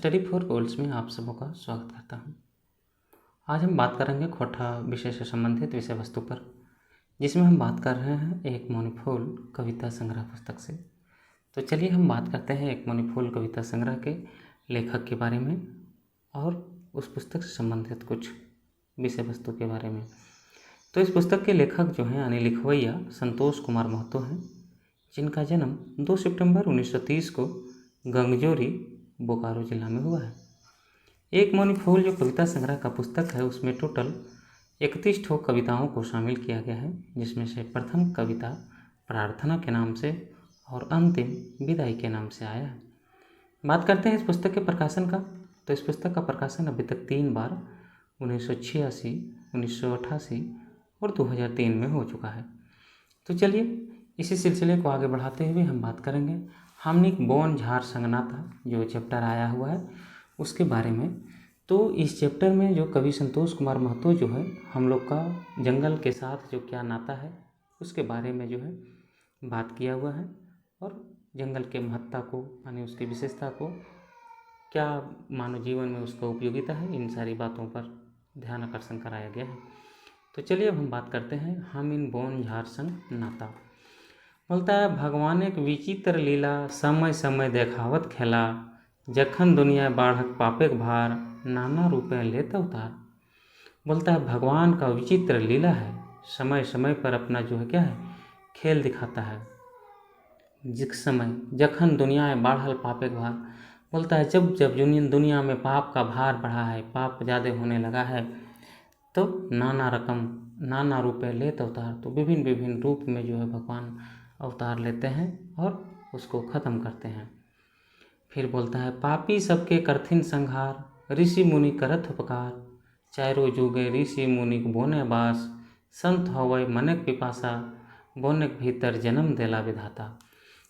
Study for goals में आप सबों का स्वागत करता हूं। आज हम बात करेंगे खोटा विषय से संबंधित विषय वस्तु पर, जिसमें हम बात कर रहे हैं एक मौनी फूल कविता संग्रह पुस्तक से। तो चलिए हम बात करते हैं एक मौनी फूल कविता संग्रह के लेखक के बारे में और उस पुस्तक से संबंधित कुछ विषय वस्तु के बारे में। तो इस पुस्तक के लेखक जो हैं यानी लिखवैया संतोष कुमार महतो हैं, जिनका जन्म 2 सितंबर 1930 को गंगजोरी बोकारो जिला में हुआ है। एक मौनी फूल जो कविता संग्रह का पुस्तक है, उसमें टोटल 31 ठो कविताओं को शामिल किया गया है, जिसमें से प्रथम कविता प्रार्थना के नाम से और अंतिम विदाई के नाम से आया है। बात करते हैं इस पुस्तक के प्रकाशन का। तो इस पुस्तक का प्रकाशन अभी तक 3 बार 1986, 1988 और 2003 में हो चुका है। तो चलिए इसी सिलसिले को आगे बढ़ाते हुए हम बात करेंगे हामिक बोन झार संगनाता जो चैप्टर आया हुआ है उसके बारे में। तो इस चैप्टर में जो कवि संतोष कुमार महतो जो है हम लोग का जंगल के साथ जो क्या नाता है उसके बारे में जो है बात किया हुआ है, और जंगल के महत्ता को यानी उसकी विशेषता को, क्या मानव जीवन में उसका उपयोगिता है, इन सारी बातों पर ध्यान आकर्षण कराया गया है। तो चलिए अब हम बात करते हैं हामिन बोन झार संग नाता। बोलता है भगवान एक विचित्र लीला समय समय देखावत खेला, जखन दुनिया बाढ़क पापेक भार नाना रूपे लेत अवतार। बोलता है भगवान का विचित्र लीला है, समय समय पर अपना जो है क्या है खेल दिखाता है। जिस समय जखन दुनिया में बाढ़ल पापेक भार, बोलता है जब जब दुनिया में पाप का भार बढ़ा है, पाप ज़्यादा होने लगा है, तो नाना रूपे लेत अवतार, तो विभिन्न विभिन्न रूप में जो है भगवान अवतार लेते हैं और उसको ख़त्म करते हैं। फिर बोलता है पापी सबके करथिन संहार, ऋषि मुनि करत उपकार, चारों जुगे ऋषि मुनि बोने बास, संत होवै मनक पिपासा, बोनक भीतर जन्म देला विधाता।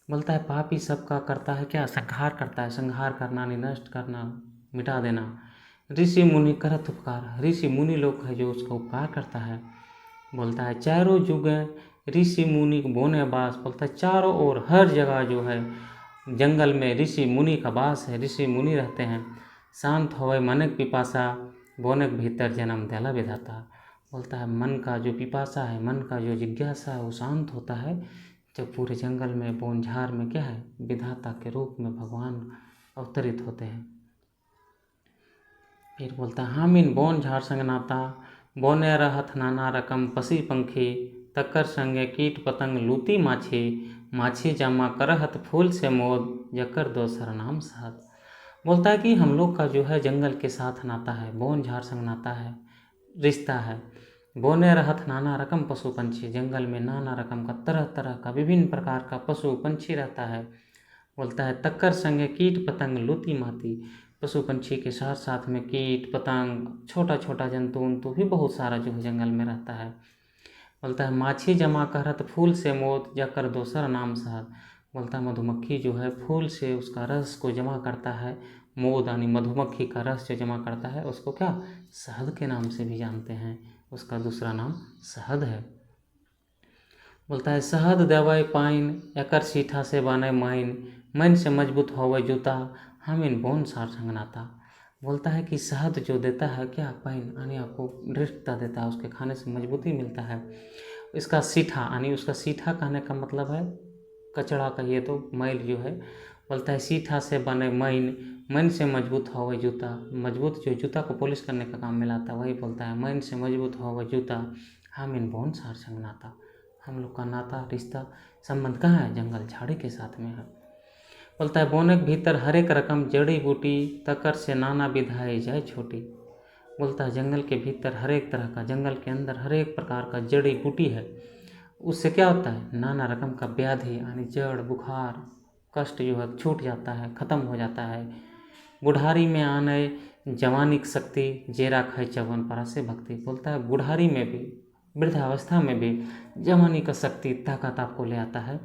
बोलता है पापी सबका करता है क्या, संहार करता है, संहार करना, नष्ट करना, मिटा देना। ऋषि मुनि करत उपकार, ऋषि मुनि लोग है जो उसका उपकार करता है। बोलता है चारों जुगे ऋषि मुनि बोने बास, बोलता है चारों ओर हर जगह जो है जंगल में ऋषि मुनि का वास है, ऋषि मुनि रहते हैं। शांत होवे मनक पिपासा, बोनक भीतर जन्म देला विधाता। बोलता है मन का जो पिपासा है, मन का जो जिज्ञासा है, वो शांत होता है जब पूरे जंगल में बोनझार में क्या है विधाता के रूप में भगवान अवतरित होते हैं। फिर बोलता है हामिन बोन झार संग नाता, बोने रहत नाना रकम पसी पंखी, तकर संगे कीट पतंग लूती माछी, माछी जामा करहत फूल से मोद, जकर दोसर नाम साध। बोलता है कि हम लोग का जो है जंगल के साथ नाता है, बोन झार संग नाता है, रिश्ता है। बोने रहत नाना रकम पशु पंछी, जंगल में नाना रकम का तरह तरह का विभिन्न प्रकार का पशु पंछी रहता है। बोलता है तक्कर संगे कीट पतंग लूती माती, पशु पंछी के साथ साथ में कीट पतंग छोटा छोटा जंतु उंतु भी बहुत सारा जो है जंगल में रहता है। बोलता है माछी जमा करत फूल से मोद, जकर दोसर नाम साध। बोलता है मधुमक्खी जो है फूल से उसका रस को जमा करता है, मोद यानी मधुमक्खी का रस जो जमा करता है उसको क्या शहद के नाम से भी जानते हैं, उसका दूसरा नाम शहद है। बोलता है शहद देवै पाइन, एकर सीठा से बने माइन, मन से मजबूत होवे जूता, हामिन बोन सार संग नाता। बोलता है कि शहद जो देता है क्या पाइन यानी आपको दृढ़ता देता है, उसके खाने से मजबूती मिलता है। इसका सीठा यानी उसका सीठा कहने का मतलब है कचड़ा कहिए तो मैल जो है। बोलता है सीठा से बने मैन, मन से मजबूत होवे जूता, मजबूत जो जूता को पॉलिश करने का काम में लाता है वही बोलता है मन से मजबूत होवे जूता, हामिन बोन सार संग नाता। हम लोग का नाता रिश्ता संबंध कहाँ है, जंगल झाड़ी के साथ में है। बोलता है बोनक भीतर हरेक रकम जड़ी बूटी, तकर से नाना विधाई जाए छोटी। बोलता है जंगल के भीतर हर एक तरह का, जंगल के अंदर हर एक प्रकार का जड़ी बूटी है, उससे क्या होता है नाना रकम का व्याधि यानी जड़ बुखार कष्ट जो है छूट जाता है, खत्म हो जाता है। बुढ़ारी में आने जवानी की शक्ति, जेरा खाए चवन परा से भक्ति। बोलता है बुढ़ारी में भी, वृद्धावस्था में भी जवानी का शक्ति ताकत आपको ले आता है,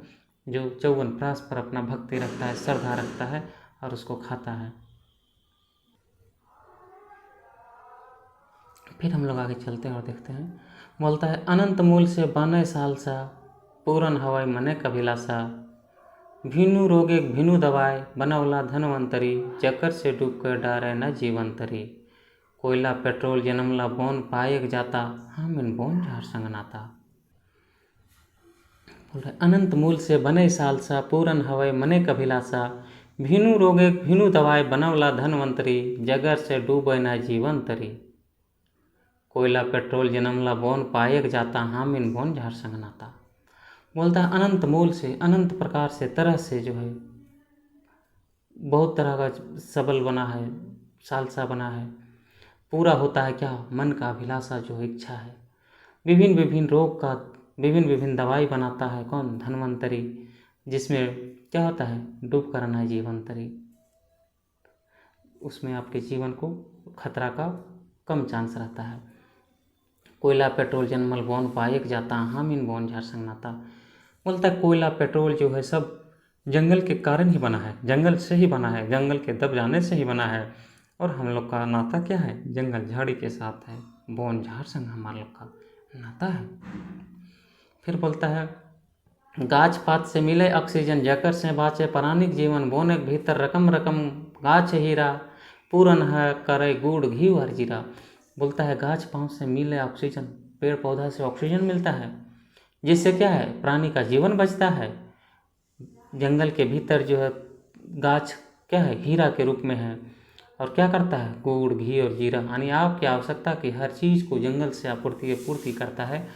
जो चौवन प्रास पर अपना भक्ति रखता है, श्रद्धा रखता है और उसको खाता है। फिर हम लोग आगे चलते हैं और देखते हैं। बोलता है अनंत मूल से बने साल सा, पूरन हवाई मने कभिलासा, भीनु रोगे भीनु दवाए बनवला धनवंतरी, जकर से डूब कर डारे न जीवंतरी। कोयला पेट्रोल जन्मला बोन पाएक जाता, हम इन बोन झार संग नाता। बोल रहे अनंत मूल से बने सालसा, पूरन हवय मने कभिलासा। भीनु रोगे भीनु दवाए बनवला धनवंतरी, जगर से डूबे न जीवंतरी। कोयला पेट्रोल जन्मला बोन पाएक जाता, हम इन बोन झार संग नाता। बोलता है अनंत मूल से, अनंत प्रकार से, तरह से जो है बहुत तरह का सबल बना है, सालसा बना है। पूरा होता है क्या? मन का अभिलाषा जो इच्छा है। विभिन्न विभिन्न रोग का विभिन्न विभिन्न दवाई बनाता है कौन? धन्वंतरी, जिसमें क्या होता है? डूब कर रहना है जीवंतरी। उसमें आपके जीवन को खतरा का कम चांस रहता है। कोयला पेट्रोल जन्मल बोन पाएक जाता, हम इन बोन झार संग नाता। बोलता है कोयला पेट्रोल जो है सब जंगल के कारण ही बना है, जंगल से ही बना है, जंगल के दब जाने से ही बना है। और हम लोग का नाता क्या है? जंगल झाड़ी के साथ है, बोन झार संग हमारे लोग का नाता है। फिर बोलता है गाछ पात से मिले ऑक्सीजन, जकर से बाँचे प्राणिक जीवन। बोने के भीतर रकम रकम गाछ हीरा, पूरन है करे गुड़ घी और जीरा। बोलता है गाछ पात से मिले ऑक्सीजन, पेड़ पौधा से ऑक्सीजन मिलता है, जिससे क्या है? प्राणी का जीवन बचता है। जंगल के भीतर जो है गाछ क्या है? हीरा के रूप में है। और क्या करता है? गुड़ घी और जीरा, यानी आपकी आवश्यकता की हर चीज़ को जंगल से पूर्ति करता है।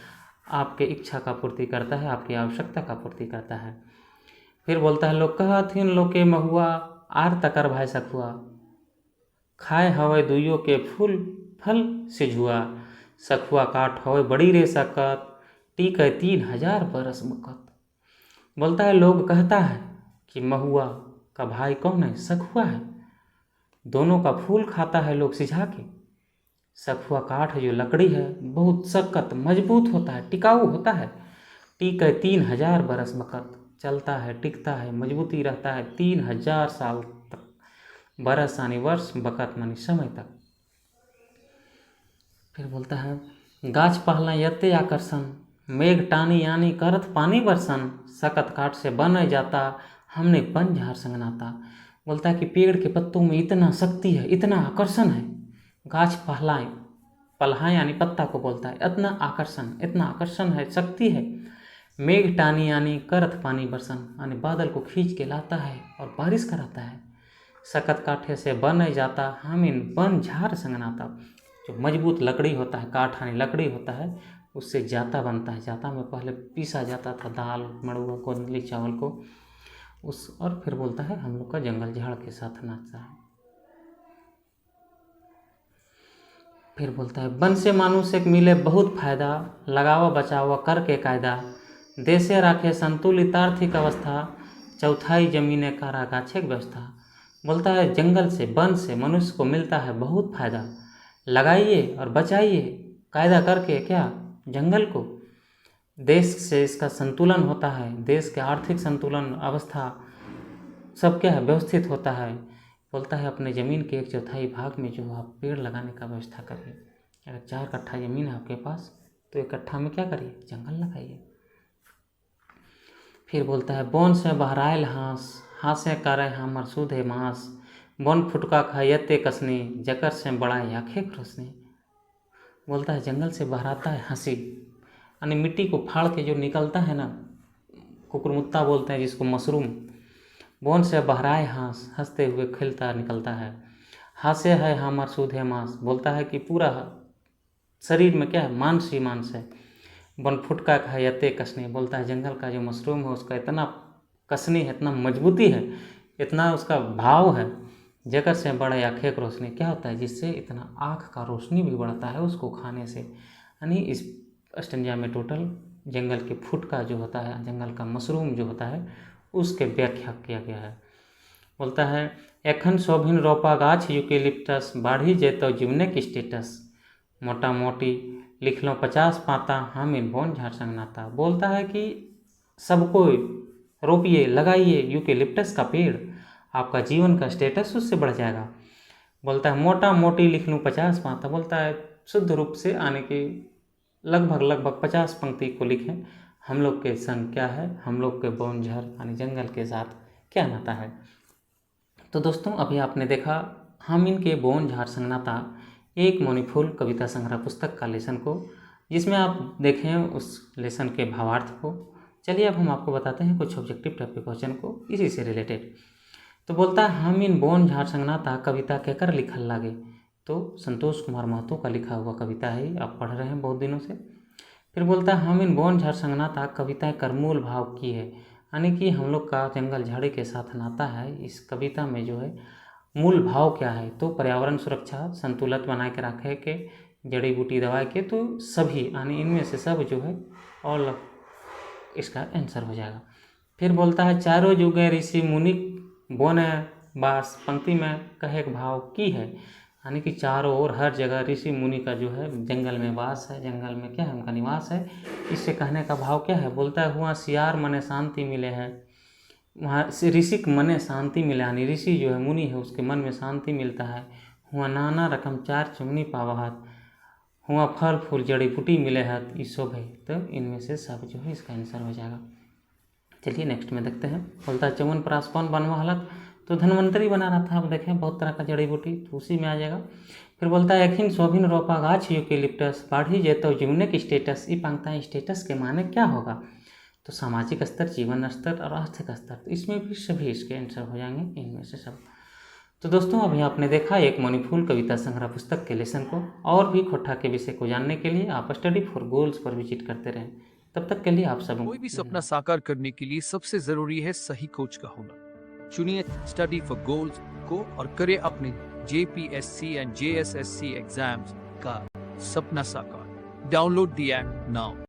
आपके इच्छा का पूर्ति करता है, आपकी आवश्यकता का पूर्ति करता है। फिर बोलता है लोग कहथिन लोके महुआ, आर तकर भाई सखुआ। खाए हवे दुइयों के फूल फल सिझुआ। सखुआ काट हवे बड़ी रे सकत, टीक 3000 बरस बकत। बोलता है लोग कहता है कि महुआ का भाई कौन है? सखुआ है। दोनों का फूल खाता है लोग सिझा के। सखुआ काठ जो लकड़ी है बहुत सख्त मजबूत होता है, टिकाऊ होता है। टीक 3000 बरस बकत, चलता है, टिकता है, मजबूती रहता है 3000 साल तक। बरस यानी वर्ष, बकत मानी समय तक। फिर बोलता है गाछ पहला यत्ते आकर्षण, मेघ टानी यानी करत पानी बरसन। सकत काठ से बन जाता, हमने बन झार संग नाता। बोलता है कि पेड़ के पत्तों में इतना शक्ति है, इतना आकर्षण है। गाछ पहलाए, पलहाए यानी पत्ता को बोलता है, इतना आकर्षण है, शक्ति है। मेघ टानी यानी करत पानी बरसन, यानी बादल को खींच के लाता है और बारिश कराता है। सकत काठे से बन जाता, हम इन बन झार संग नाता। जो मजबूत लकड़ी होता है, काठ यानी लकड़ी होता है, उससे जाता बनता है। जाता में पहले पीसा जाता था दाल मड़ुआ कोंदली चावल को उस। और फिर बोलता है हम लोग का जंगल झाड़ के साथ नाचता है। फिर बोलता है बन से मानुष्य के मिले बहुत फायदा, लगावा बचावा करके कायदा। देशे राखे संतुलित आर्थिक अवस्था, चौथाई जमीने कारा गाछे की व्यवस्था। बोलता है जंगल से, वन से मनुष्य को मिलता है बहुत फायदा। लगाइए और बचाइए कायदा करके क्या? जंगल को। देश से इसका संतुलन होता है, देश के आर्थिक संतुलन अवस्था सब क्या है? व्यवस्थित होता है। बोलता है अपने ज़मीन के 1/4 भाग में जो आप पेड़ लगाने का व्यवस्था करिए। अगर 4 कट्ठा ज़मीन है आपके पास तो 1 कट्ठा में क्या करिए? जंगल लगाइए। फिर बोलता है बोन से बहरायल हांस, हासे करे हमर सुधे मांस। बोन फुटका खायते कसनी, जकर से बड़ा आँखें रोशनी। बोलता है जंगल से बहराता है हंसी, यानी मिट्टी को फाड़ के जो निकलता है ना, कुकुरमुत्ता बोलते हैं जिसको, मशरूम। बोन से बहराए हांस, हंसते हुए खिलता निकलता है। हासे है हमर सुधे मांस, बोलता है कि पूरा शरीर में क्या है? मांस ही मांस है। बन फुटका खायते कसनी, बोलता है जंगल का जो मशरूम है उसका इतना कसनी है, इतना मजबूती है, इतना उसका भाव है। जगर से बड़े आँखें की रोशनी, क्या होता है? जिससे इतना आँख का रोशनी भी बढ़ता है उसको खाने से। यानी इस स्टेंजा में टोटल जंगल के फुटका जो होता है, जंगल का मशरूम जो होता है, उसके व्याख्या किया गया है। बोलता है एखन शोभिन रोपा गाछ यूकेलिप्टस, बाढ़ी जेतो जीवने की स्टेटस। मोटा मोटी लिख लो 50 पाता, हम इन बोन झाड़ संग नाता। बोलता है कि सबको रोपिए, लगाइए यूकेलिप्टस का पेड़, आपका जीवन का स्टेटस उससे बढ़ जाएगा। बोलता है मोटा मोटी लिख लूँ 50 पाता, बोलता है शुद्ध रूप से आने की लगभग 50 पंक्ति को लिखें। हम लोग के संग क्या है? हम लोग के बोन झाड़ यानी जंगल के साथ क्या नाता है। तो दोस्तों अभी आपने देखा हम इनके बोन झाड़ संगनाता एक मौनीफूल कविता संग्रह पुस्तक का लेसन को, जिसमें आप देखें उस लेसन के भावार्थ को। चलिए अब हम आपको बताते हैं कुछ ऑब्जेक्टिव टाइप के क्वेश्चन को इसी से रिलेटेड। तो बोलता है हम इन बोन झाड़ संगनाता कविता कहकर लिखल लागे। तो संतोष कुमार महतो का लिखा हुआ कविता है, आप पढ़ रहे हैं बहुत दिनों से। फिर बोलता है हम इन बोन झाड़ संगनाता कविताएं कर मूल भाव की है, यानी कि हम लोग का जंगल झाड़ी के साथ नाता है। इस कविता में जो है मूल भाव क्या है, तो पर्यावरण सुरक्षा, संतुलन बना के रखे के, जड़ी बूटी दवाई के, तो सभी यानी इनमें से सब जो है ऑल इसका आंसर हो जाएगा। फिर बोलता है चारों जुगे ऋषि मुनि बोन बास, पंक्ति में कहे भाव की है, यानी कि चारों ओर हर जगह ऋषि मुनि का जो है जंगल में वास है, जंगल में क्या है उनका निवास है। इससे कहने का भाव क्या है, बोलता है हुआ सियार मने शांति मिले है, वहाँ से ऋषि के मने शांति मिले, यानी ऋषि जो है मुनि है उसके मन में शांति मिलता है। हुआ नाना रकम चार चुमनी पावहत, हुआ फल फूल जड़ी बूटी मिले है, ये सब है। तो इनमें से सब जो है इसका आंसर हो जाएगा। चलिए नेक्स्ट में देखते हैं। बोलता है चवन प्रास कौन बनवा हलत, तो धन्वंतरी बना रहा था। अब देखें बहुत तरह का जड़ी बूटी, तो उसी में आ जाएगा। फिर बोलता है एखिन शोभिन रोपा गाछ यूकेलिप्टस, बाढ़ी जेतो जीवने की स्टेटस। ये पंक्ता स्टेटस के माने क्या होगा, तो सामाजिक स्तर, जीवन स्तर और आर्थिक स्तर। तो इसमें भी सभी इसके आंसर हो जाएंगे इनमें से सब। तो दोस्तों अभी आपने देखा एक मौनीफूल कविता संग्रह पुस्तक के लेसन को। और भी खोटा के विषय को जानने के लिए आप स्टडी फॉर गोल्स पर विजिट करते रहें। तब तक के लिए आप सब कोई भी सपना साकार करने के लिए सबसे जरूरी है सही कोच का होना। चुनिए स्टडी फॉर गोल्स को और करें अपने JPSC एंड JSSC एग्जाम्स का सपना साकार। Download the app now.